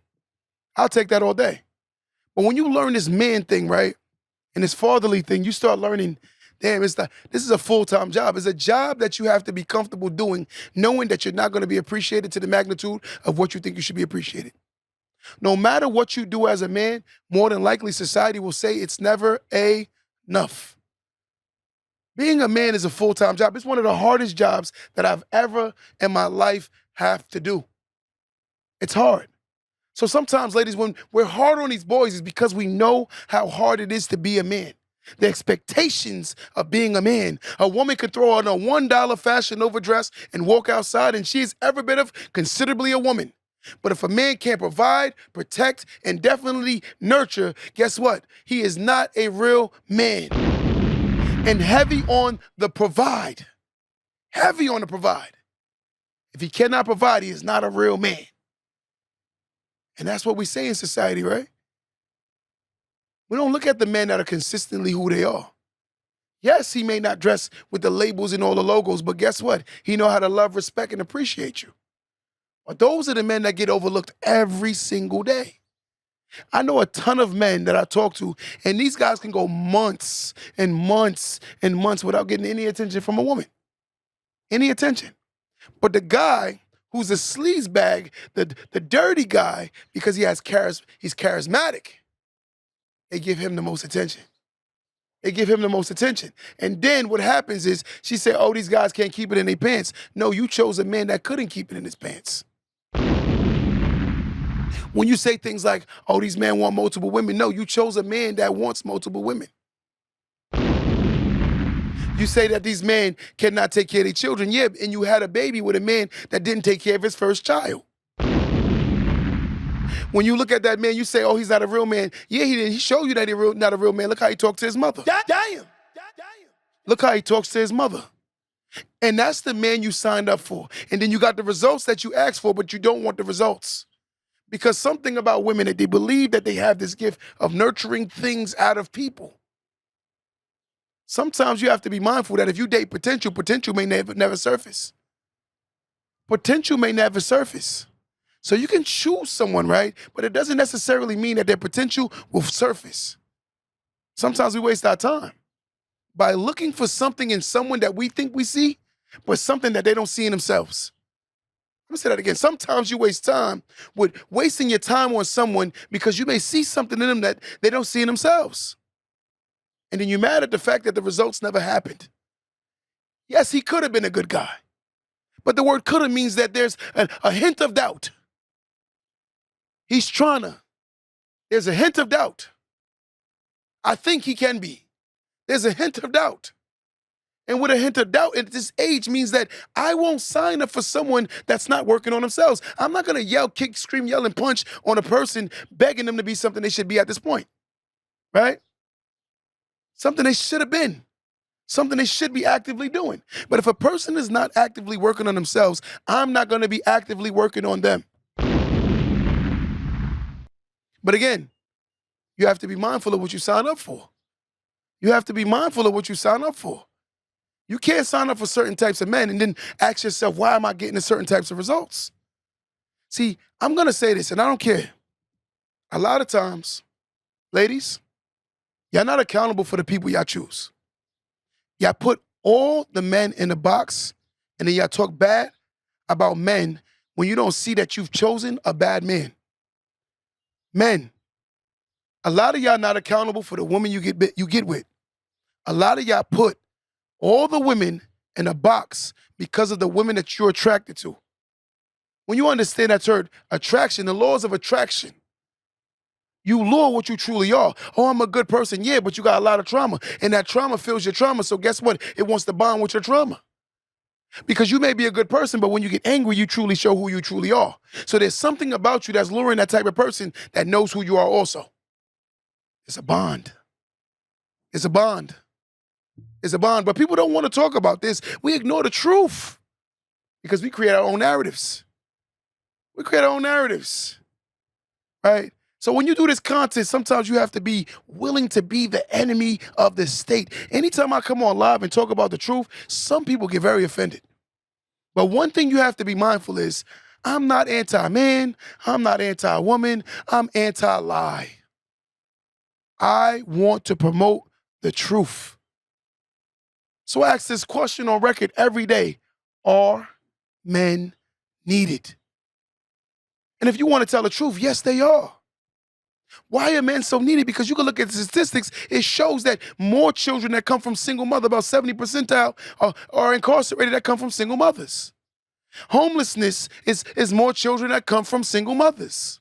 I'll take that all day. But when you learn this man thing, right, and this fatherly thing, you start learning, damn, this is a full-time job. It's a job that you have to be comfortable doing, knowing that you're not going to be appreciated to the magnitude of what you think you should be appreciated. No matter what you do as a man, more than likely society will say it's never enough. Being a man is a full-time job. It's one of the hardest jobs that I've ever in my life have to do. It's hard. So sometimes, ladies, when we're hard on these boys, it's because we know how hard it is to be a man. The expectations of being a man. A woman could throw on a $1 Fashion Nova dress and walk outside, and she is every bit of considerably a woman. But if a man can't provide, protect, and definitely nurture, guess what? He is not a real man. And heavy on the provide. Heavy on the provide. If he cannot provide, he is not a real man. And that's what we say in society, right? We don't look at the men that are consistently who they are. Yes, he may not dress with the labels and all the logos, but guess what? He know how to love, respect, and appreciate you. But those are the men that get overlooked every single day. I know a ton of men that I talk to, and these guys can go months and months and months without getting any attention from a woman. Any attention. But the guy who's a sleazebag, the dirty guy, because he's charismatic, they give him the most attention. They give him the most attention. And then what happens is she said, oh, these guys can't keep it in their pants. No, you chose a man that couldn't keep it in his pants. When you say things like, oh, these men want multiple women, no, you chose a man that wants multiple women. You say that these men cannot take care of their children, yeah, and you had a baby with a man that didn't take care of his first child. When you look at that man, you say, oh, he's not a real man. Yeah, he didn't. He showed you that he's not a real man. Look how he talked to his mother. Damn. Look how he talks to his mother. And that's the man you signed up for. And then you got the results that you asked for, but you don't want the results. Because something about women, that they believe that they have this gift of nurturing things out of people. Sometimes you have to be mindful that if you date potential may never surface. Potential may never surface. So you can choose someone, right? But it doesn't necessarily mean that their potential will surface. Sometimes we waste our time by looking for something in someone that we think we see, but something that they don't see in themselves. Let me say that again. Sometimes you waste time with wasting your time on someone because you may see something in them that they don't see in themselves. And then you're mad at the fact that the results never happened. Yes, he could have been a good guy. But the word could have means that there's a hint of doubt. There's a hint of doubt. I think he can be. There's a hint of doubt. And with a hint of doubt at this age means that I won't sign up for someone that's not working on themselves. I'm not going to yell, kick, scream, yell, and punch on a person begging them to be something they should be at this point. Right? Something they should have been. Something they should be actively doing. But if a person is not actively working on themselves, I'm not going to be actively working on them. But again, you have to be mindful of what you sign up for. You have to be mindful of what you sign up for. You can't sign up for certain types of men and then ask yourself, why am I getting certain types of results? See, I'm going to say this, and I don't care. A lot of times, ladies, y'all not accountable for the people y'all choose. Y'all put all the men in a box, and then y'all talk bad about men when you don't see that you've chosen a bad man. Men, a lot of y'all not accountable for the woman you get with. A lot of y'all put all the women in a box because of the women that you're attracted to. When you understand that term, attraction, the laws of attraction, you lure what you truly are. Oh, I'm a good person. Yeah, but you got a lot of trauma. And that trauma fills your trauma. So guess what? It wants to bond with your trauma. Because you may be a good person, but when you get angry, you truly show who you truly are. So there's something about you that's luring that type of person that knows who you are also. It's a bond. It's a bond. It's a bond. But people don't want to talk about this. We ignore the truth because we create our own narratives. We create our own narratives, right? So when you do this content, sometimes you have to be willing to be the enemy of the state. Anytime I come on live and talk about the truth, some people get very offended. But one thing you have to be mindful is, I'm not anti-man, I'm not anti-woman, I'm anti-lie. I want to promote the truth. So I ask this question on record every day: are men needed? And if you want to tell the truth, yes, they are. Why are men so needy? Because you can look at the statistics. It shows that more children that come from single mothers, about 70 percentile, are incarcerated that come from single mothers. Homelessness is more children that come from single mothers.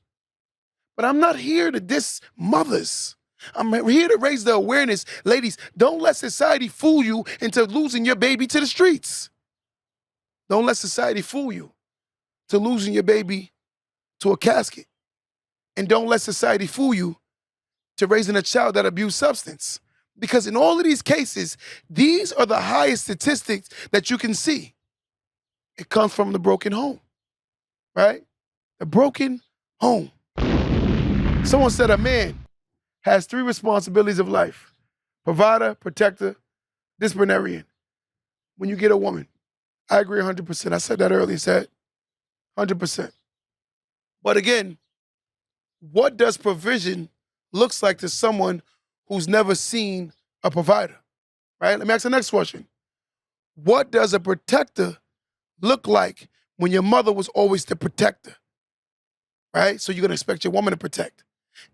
But I'm not here to diss mothers. I'm here to raise the awareness. Ladies, don't let society fool you into losing your baby to the streets. Don't let society fool you to losing your baby to a casket. And don't let society fool you to raising a child that abused substance. Because in all of these cases, these are the highest statistics that you can see. It comes from the broken home, right? The broken home. Someone said a man has 3 responsibilities of life: provider, protector, disciplinarian. When you get a woman, I agree 100%. I said that earlier, said 100%. But again, what does provision looks like to someone who's never seen a provider, right? Let me ask the next question. What does a protector look like when your mother was always the protector, right? So you're gonna expect your woman to protect.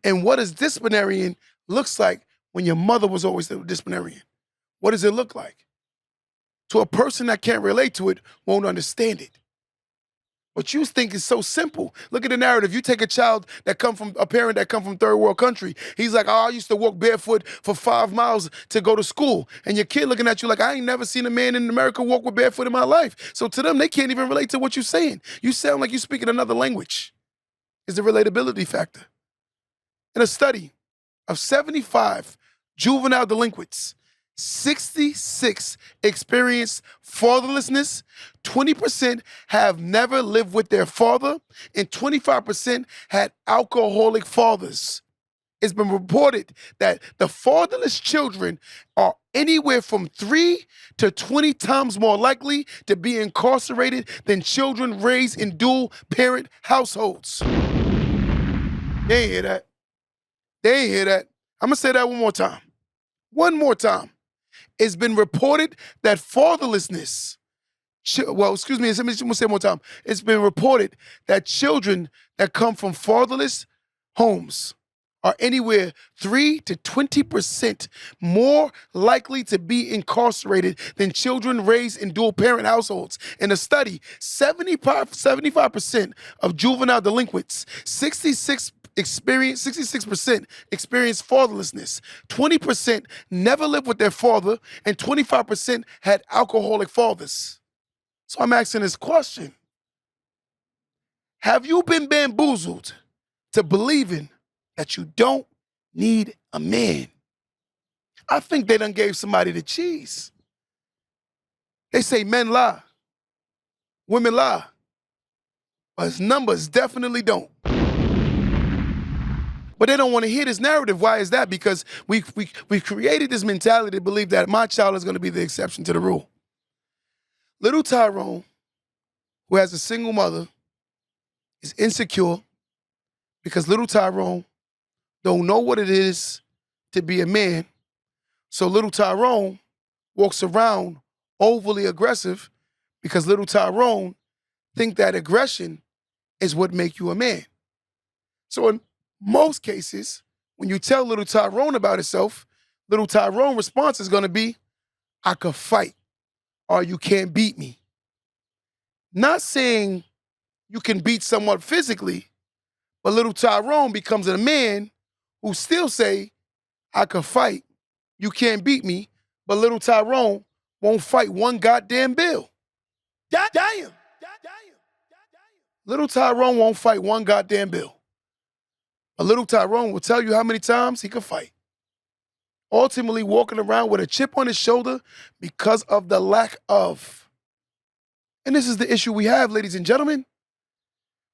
And what does disciplinarian looks like when your mother was always the disciplinarian? What does it look like? To a person that can't relate to it, won't understand it. What you think is so simple. Look at the narrative. You take a child that come from a parent that come from third world country. He's like, oh, I used to walk barefoot for 5 miles to go to school. And your kid looking at you like, I ain't never seen a man in America walk with barefoot in my life. So to them, they can't even relate to what you're saying. You sound like you're speaking another language. It's the relatability factor. In a study of 75 juvenile delinquents, 66 experienced fatherlessness, 20% have never lived with their father, and 25% had alcoholic fathers. It's been reported that the fatherless children are anywhere from 3 to 20 times more likely to be incarcerated than children raised in dual parent households. They ain't hear that. They ain't hear that. I'm gonna say that one more time. One more time. It's been reported that fatherlessness, let me say it one more time. It's been reported that children that come from fatherless homes are anywhere 3 to 20% more likely to be incarcerated than children raised in dual parent households. In a study, 75% of juvenile delinquents, 66% experienced fatherlessness, 20% never lived with their father, and 25% had alcoholic fathers. So I'm asking this question. Have you been bamboozled to believing that you don't need a man? I think they done gave somebody the cheese. They say men lie, women lie, but numbers definitely don't. But they don't want to hear this narrative. Why is that? Because we created this mentality to believe that my child is going to be the exception to the rule. Little Tyrone, who has a single mother, is insecure because little Tyrone don't know what it is to be a man. So little Tyrone walks around overly aggressive because little Tyrone think that aggression is what make you a man. So in most cases, when you tell little Tyrone about himself, little Tyrone response is gonna be, I could fight, or you can't beat me. Not saying you can beat someone physically, but little Tyrone becomes a man who still say, I could fight, you can't beat me, but little Tyrone won't fight one goddamn bill. Damn. Little Tyrone won't fight one goddamn bill. A little Tyrone will tell you how many times he could fight. Ultimately walking around with a chip on his shoulder because of the lack of. And this is the issue we have, ladies and gentlemen,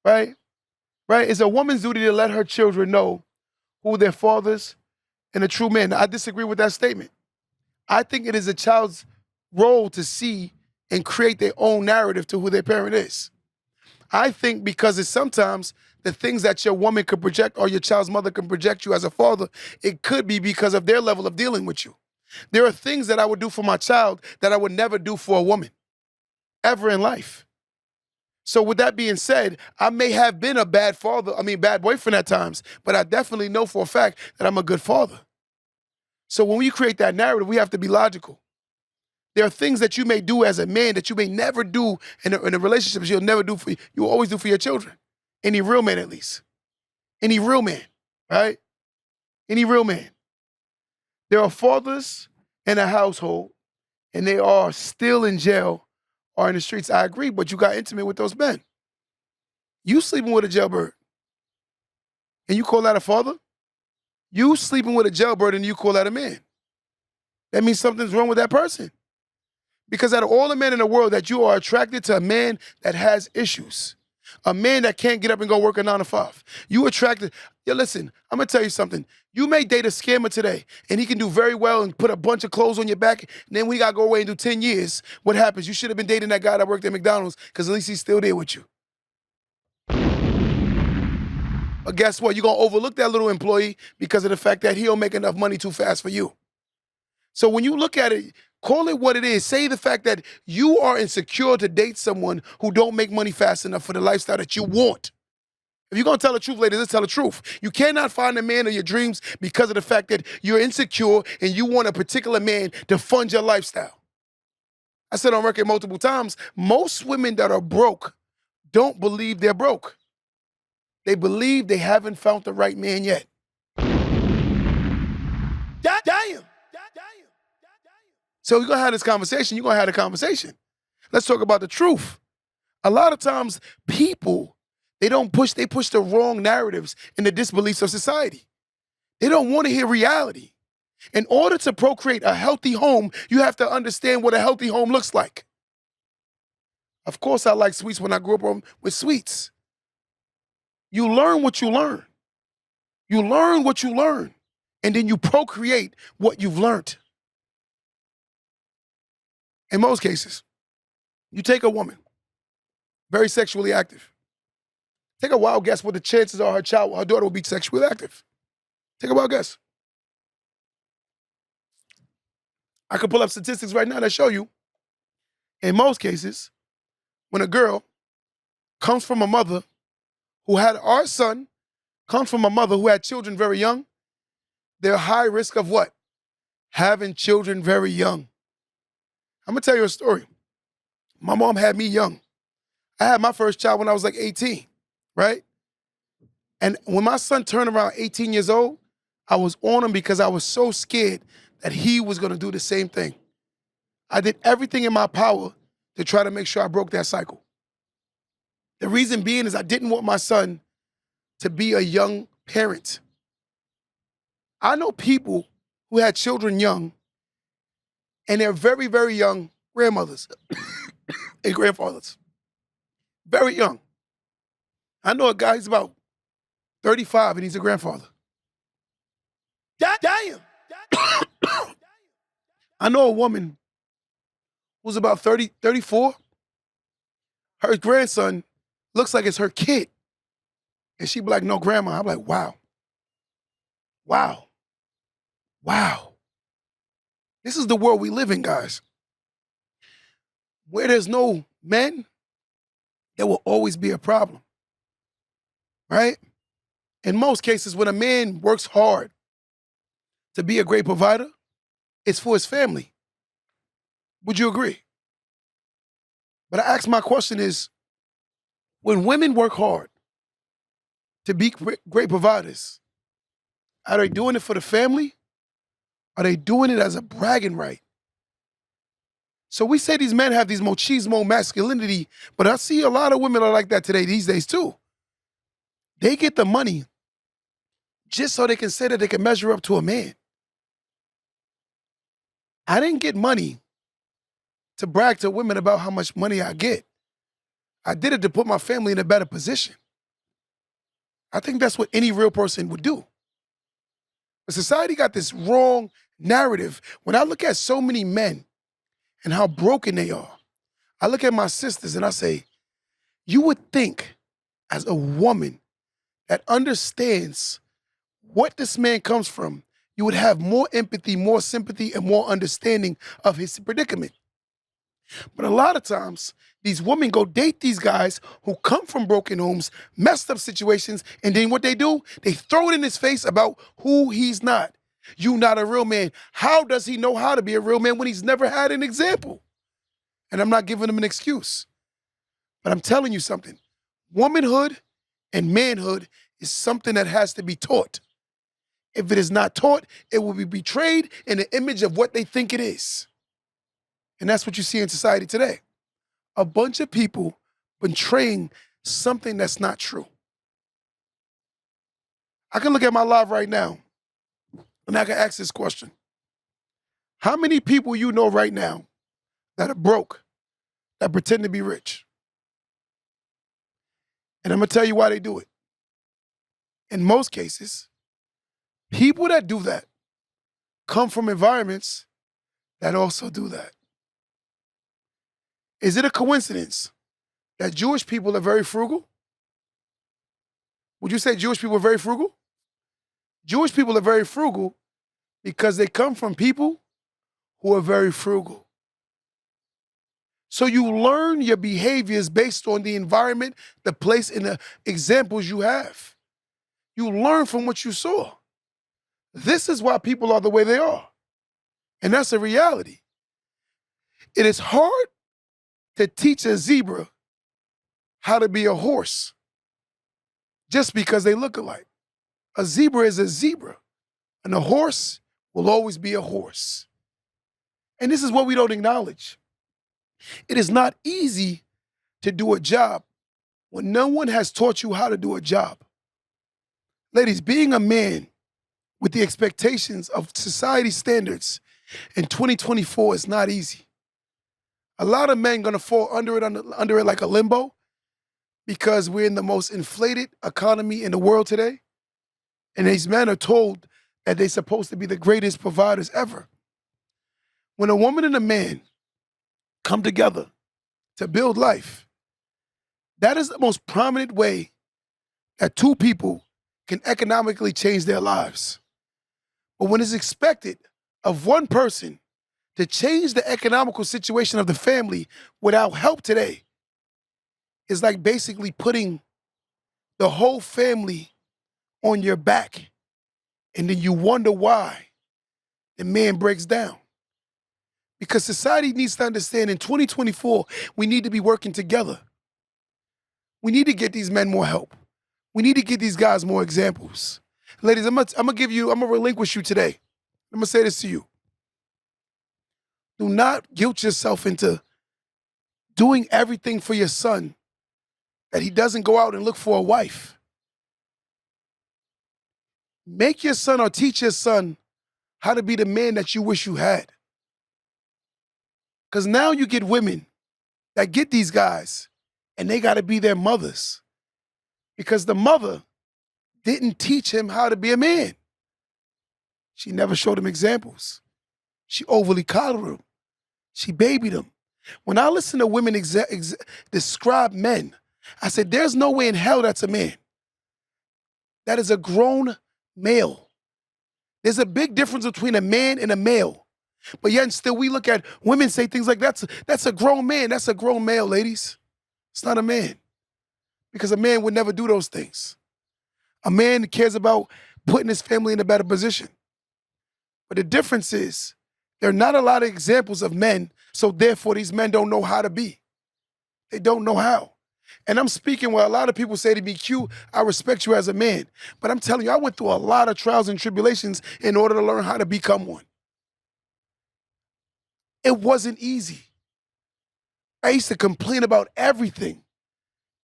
right? Right? It's a woman's duty to let her children know who their fathers and a true man. I disagree with that statement. I think it is a child's role to see and create their own narrative to who their parent is. I think because it's sometimes the things that your woman could project or your child's mother can project you as a father, it could be because of their level of dealing with you. There are things that I would do for my child that I would never do for a woman, ever in life. So with that being said, I may have been a bad boyfriend at times, but I definitely know for a fact that I'm a good father. So when we create that narrative, we have to be logical. There are things that you may do as a man that you may never do in a relationship. You'll never do you'll always do for your children. Any real man, at least. Any real man, right? Any real man. There are fathers in a household, and they are still in jail or in the streets. I agree, but you got intimate with those men. You sleeping with a jailbird. and you call that a father? You sleeping with a jailbird and you call that a man. That means something's wrong with that person. Because out of all the men in the world, that you are attracted to a man that has issues, a man that can't get up and go work a 9 to 5. You attracted. Yo, listen, I'm gonna tell you something. You may date a scammer today, and he can do very well and put a bunch of clothes on your back. And then we gotta go away and do 10 years. What happens? You should have been dating that guy that worked at McDonald's, because at least he's still there with you. But guess what? You're gonna overlook that little employee because of the fact that he'll make enough money too fast for you. So when you look at it, call it what it is. Say the fact that you are insecure to date someone who don't make money fast enough for the lifestyle that you want. If you're gonna tell the truth, ladies, let's tell the truth. You cannot find the man of your dreams because of the fact that you're insecure and you want a particular man to fund your lifestyle. I said on record multiple times, most women that are broke don't believe they're broke. They believe they haven't found the right man yet. Damn. So you're gonna have this conversation, you're gonna have the conversation. Let's talk about the truth. A lot of times people, they push the wrong narratives and the disbeliefs of society. They don't want to hear reality. In order to procreate a healthy home, you have to understand what a healthy home looks like. Of course, I liked sweets when I grew up with sweets. You learn what you learn. You learn what you learn, and then you procreate what you've learned. In most cases, you take a woman, very sexually active. Take a wild guess what the chances are her daughter will be sexually active. Take a wild guess. I could pull up statistics right now that show you, in most cases, when a girl comes from a mother who had our son, comes from a mother who had children very young, they're high risk of what? Having children very young. I'm gonna tell you a story. My mom had me young. I had my first child when I was like 18, right? And when my son turned around 18 years old, I was on him because I was so scared that he was gonna do the same thing. I did everything in my power to try to make sure I broke that cycle. The reason being is I didn't want my son to be a young parent. I know people who had children young, and they're very, very young grandmothers and grandfathers. Very young. I know a guy, he's about 35 and he's a grandfather. Damn. I know a woman who's about 30, 34. Her grandson looks like it's her kid. And she be like, no, grandma. I'm like, wow. Wow. Wow. This is the world we live in, guys. Where there's no men, there will always be a problem, right? In most cases, when a man works hard to be a great provider, it's for his family. Would you agree? But I ask my question is, when women work hard to be great providers, are they doing it for the family? Are they doing it as a bragging right? So we say these men have these machismo masculinity, but I see a lot of women are like that today, these days too. They get the money just so they can say that they can measure up to a man. I didn't get money to brag to women about how much money I get. I did it to put my family in a better position. I think that's what any real person would do. But society got this wrong narrative. When I look at so many men and how broken they are, I look at my sisters and I say, you would think as a woman that understands what this man comes from, you would have more empathy, more sympathy, and more understanding of his predicament. But a lot of times, these women go date these guys who come from broken homes, messed up situations, and then what they do, they throw it in his face about who he's not. You not a real man. How does he know how to be a real man when he's never had an example? And I'm not giving him an excuse. But I'm telling you something. Womanhood and manhood is something that has to be taught. If it is not taught, it will be betrayed in the image of what they think it is. And that's what you see in society today. A bunch of people portraying something that's not true. I can look at my life right now and I can ask this question. How many people you know right now that are broke, that pretend to be rich? And I'm going to tell you why they do it. In most cases, people that do that come from environments that also do that. Is it a coincidence that Jewish people are very frugal? Would you say Jewish people are very frugal? Jewish people are very frugal because they come from people who are very frugal. So you learn your behaviors based on the environment, the place, and the examples you have. You learn from what you saw. This is why people are the way they are. And that's a reality. It is hard to teach a zebra how to be a horse just because they look alike. A zebra is a zebra, and a horse will always be a horse. And this is what we don't acknowledge. It is not easy to do a job when no one has taught you how to do a job. Ladies, being a man with the expectations of society standards in 2024 is not easy. A lot of men gonna fall under it like a limbo because we're in the most inflated economy in the world today. And these men are told that they're supposed to be the greatest providers ever. When a woman and a man come together to build life, that is the most prominent way that two people can economically change their lives. But when it's expected of one person to change the economical situation of the family without help today, it's like basically putting the whole family on your back. And then you wonder why the man breaks down. Because society needs to understand in 2024, we need to be working together. We need to get these men more help. We need to get these guys more examples. Ladies, I'm gonna relinquish you today. I'm gonna say this to you. Do not guilt yourself into doing everything for your son that he doesn't go out and look for a wife. Make your son or teach your son how to be the man that you wish you had. Because now you get women that get these guys and they got to be their mothers because the mother didn't teach him how to be a man. She never showed him examples. She overly coddled him. She babied him. When I listen to women describe men, I said, there's no way in hell that's a man. That is a grown male. There's a big difference between a man and a male. But yet still we look at women say things like, that's a grown man. That's a grown male, ladies. It's not a man. Because a man would never do those things. A man cares about putting his family in a better position. But the difference is, there are not a lot of examples of men, so therefore these men don't know how to be. They don't know how. And I'm speaking where a lot of people say to me, Q, I respect you as a man. But I'm telling you, I went through a lot of trials and tribulations in order to learn how to become one. It wasn't easy. I used to complain about everything.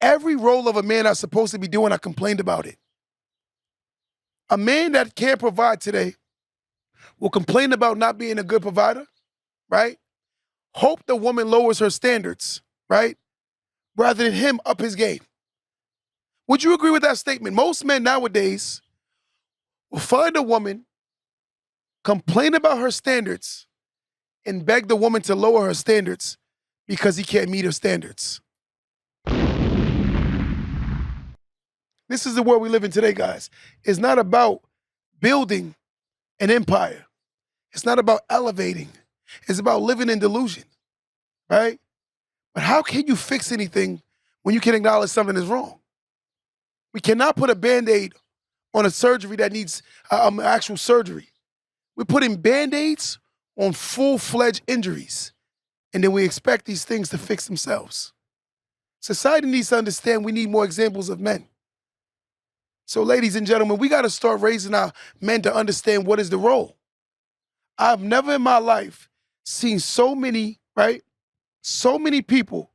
Every role of a man I was supposed to be doing, I complained about it. A man that can't provide today will complain about not being a good provider, right? Hope the woman lowers her standards, right? Rather than him up his game. Would you agree with that statement? Most men nowadays will find a woman, complain about her standards, and beg the woman to lower her standards because he can't meet her standards. This is the world we live in today, guys. It's not about building an empire. It's not about elevating. It's about living in delusion, right? But how can you fix anything when you can acknowledge something is wrong? We cannot put a Band-Aid on a surgery that needs actual surgery. We're putting Band-Aids on full-fledged injuries, and then we expect these things to fix themselves. Society needs to understand we need more examples of men. So ladies and gentlemen, we got to start raising our men to understand what is the role. I've never in my life seen so many, right? So many people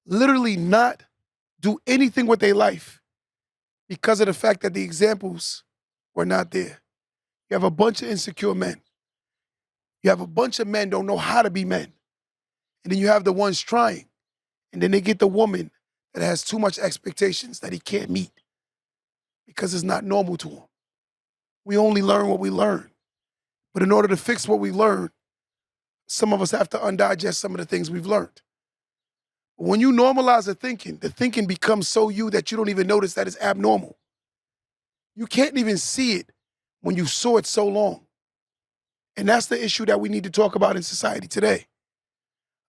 literally not do anything with their life because of the fact that the examples were not there. You have a bunch of insecure men. You have a bunch of men don't know how to be men. And then you have the ones trying. And then they get the woman that has too much expectations that he can't meet because it's not normal to him. We only learn what we learn. But in order to fix what we learn, some of us have to undigest some of the things we've learned. When you normalize the thinking becomes so you that you don't even notice that it's abnormal. You can't even see it when you saw it so long. And that's the issue that we need to talk about in society today.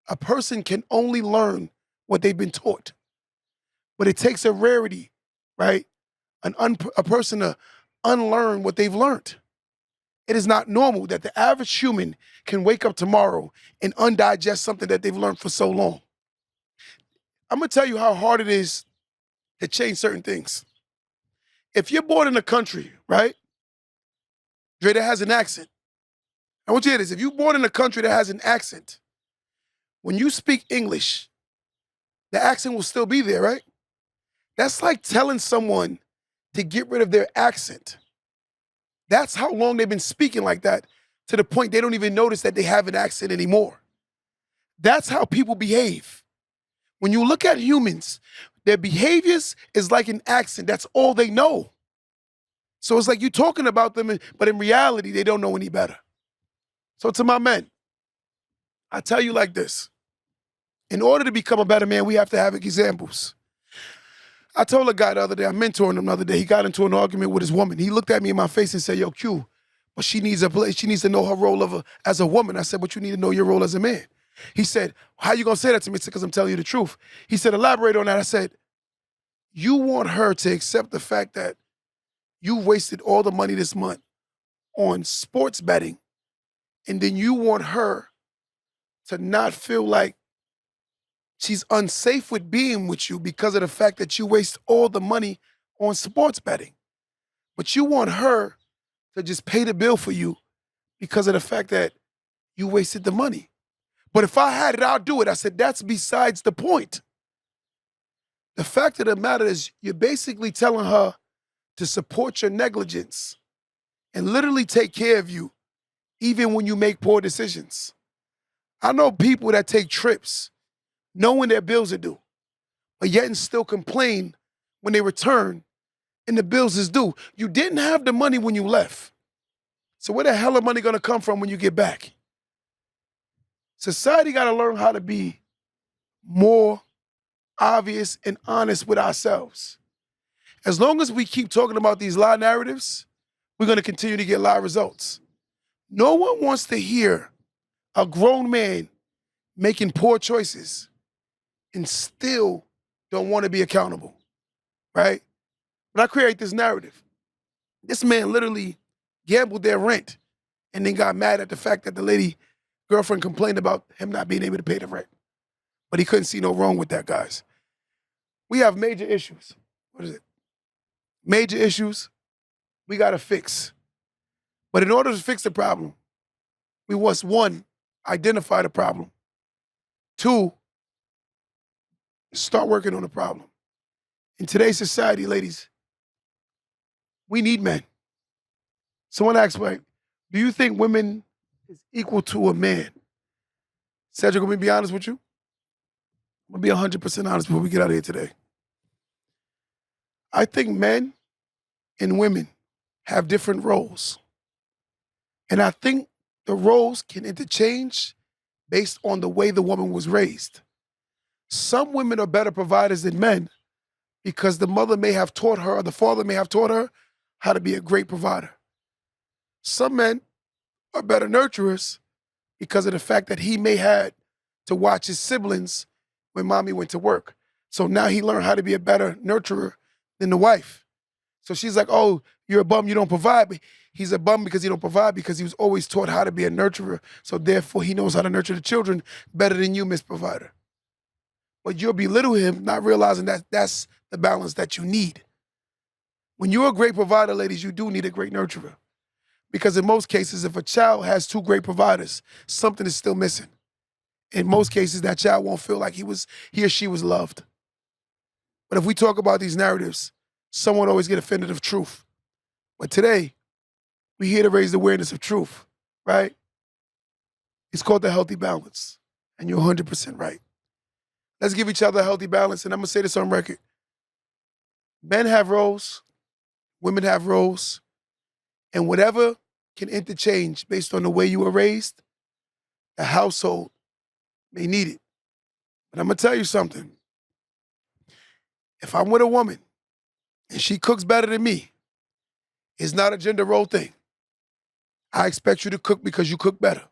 A person can only learn what they've been taught. But it takes a rarity, right? A person to unlearn what they've learned. It is not normal that the average human can wake up tomorrow and undigest something that they've learned for so long. I'm gonna tell you how hard it is to change certain things. If you're born in a country, right, Dre, that has an accent. I want you to hear this. If you're born in a country that has an accent, when you speak English, the accent will still be there, right? That's like telling someone to get rid of their accent. That's how long they've been speaking like that, to the point they don't even notice that they have an accent anymore. That's how people behave. When you look at humans, their behaviors is like an accent. That's all they know. So it's like you're talking about them, but in reality, they don't know any better. So to my men, I tell you like this. In order to become a better man, we have to have examples. I told a guy the other day, I'm mentoring him the other day, he got into an argument with his woman. He looked at me in my face and said, yo, Q, but she needs to know her role as a woman. I said, but you need to know your role as a man. He said, how you gonna say that to me? I said, because I'm telling you the truth. He said, elaborate on that. I said, you want her to accept the fact that you wasted all the money this month on sports betting, and then you want her to not feel like she's unsafe with being with you because of the fact that you waste all the money on sports betting. But you want her to just pay the bill for you because of the fact that you wasted the money. But if I had it, I'll do it. I said, that's besides the point. The fact of the matter is you're basically telling her to support your negligence and literally take care of you even when you make poor decisions. I know people that take trips knowing their bills are due, but yet and still complain when they return and the bills is due. You didn't have the money when you left. So where the hell are money gonna come from when you get back? Society gotta learn how to be more obvious and honest with ourselves. As long as we keep talking about these lie narratives, we're gonna continue to get lie results. No one wants to hear a grown man making poor choices and still don't want to be accountable, right? But I create this narrative. This man literally gambled their rent and then got mad at the fact that the lady girlfriend complained about him not being able to pay the rent. But he couldn't see no wrong with that, guys. We have major issues. What is it? Major issues we got to fix. But in order to fix the problem, we must, one, identify the problem. Two, start working on the problem. In today's society, ladies, we need men. Someone asked, like, do you think women is equal to a man? Cedric, let me be honest with you. I'm gonna be 100% honest before we get out of here today. I think men and women have different roles. And I think the roles can interchange based on the way the woman was raised. Some women are better providers than men because the mother may have taught her, or the father may have taught her how to be a great provider. Some men are better nurturers because of the fact that he may had to watch his siblings when mommy went to work. So now he learned how to be a better nurturer than the wife. So she's like, oh, you're a bum, you don't provide. But he's a bum because he don't provide because he was always taught how to be a nurturer. So therefore he knows how to nurture the children better than you, Miss Provider. But you'll belittle him, not realizing that that's the balance that you need. When you're a great provider, ladies, you do need a great nurturer. Because in most cases, if a child has two great providers, something is still missing. In most cases, that child won't feel like he or she was loved. But if we talk about these narratives, someone always get offended of truth. But today, we're here to raise the awareness of truth, right? It's called the healthy balance. And you're 100% right. Let's give each other a healthy balance. And I'm going to say this on record. Men have roles, women have roles, and whatever can interchange based on the way you were raised, the household may need it. But I'm going to tell you something. If I'm with a woman and she cooks better than me, it's not a gender role thing. I expect you to cook because you cook better.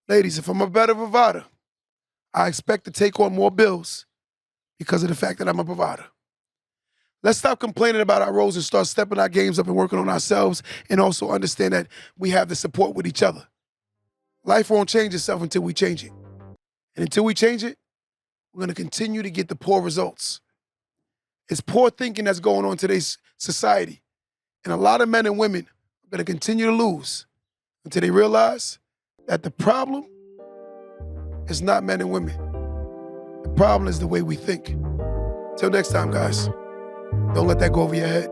Ladies, if I'm a better provider, I expect to take on more bills because of the fact that I'm a provider. Let's stop complaining about our roles and start stepping our games up and working on ourselves, and also understand that we have the support with each other. Life won't change itself until we change it. And until we change it, we're going to continue to get the poor results. It's poor thinking that's going on in today's society. And a lot of men and women are going to continue to lose until they realize that the problem is not men and women. The problem is the way we think. Till next time, guys, don't let that go over your head.